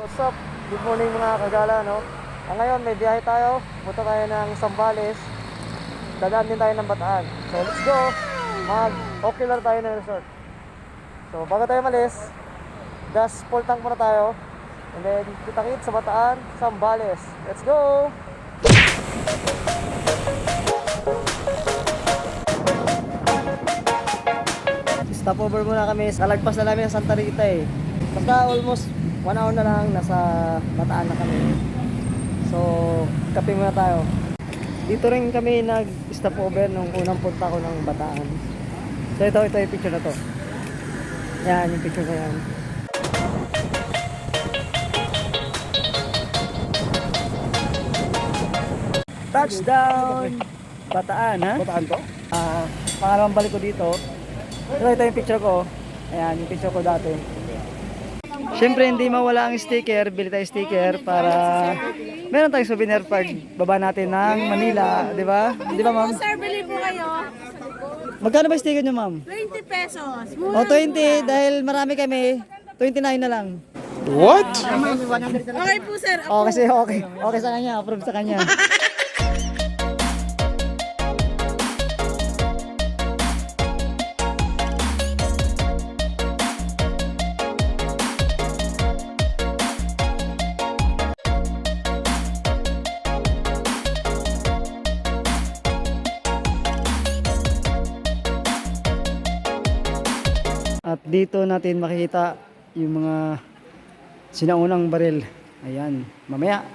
What's up? Good morning mga kagala, no? Ngayon may biyahe tayo. Punta tayo ng Zambales. Dadaan din tayo ng Bataan. So let's go. Mag-ocular tayo ng resort. So bago tayo malis, gas full tank muna tayo. And then kita-kit sa Bataan, Zambales. Let's go! Stopover muna kami. Kalagpas na namin ng Santa Rita eh. Basta almost 1 hour na lang, nasa Bataan na kami. So, kape muna tayo. Dito rin kami nag-stopover nung unang punta ko ng Bataan. So, ito yung picture na to. Yan, yung picture na yan. Touchdown! Bataan, ha? Bataan to? Pangalawang balik ko dito. Ito yung picture ko. Ayan, yung picture ko dati. Siyempre hindi mawala ang sticker, bili tayo sticker para meron tayong souvenir pag baba natin ng Manila, di ba? Di ba, ma'am? Sir, bili po kayo. Magkano ba sticker nyo, ma'am? 20 pesos. O, 20, dahil marami kami, 29 na lang. What? Okay po, sir. O, kasi okay sa kanya, approve sa kanya. At dito natin makikita yung mga sinaunang baril. Ayan, mamaya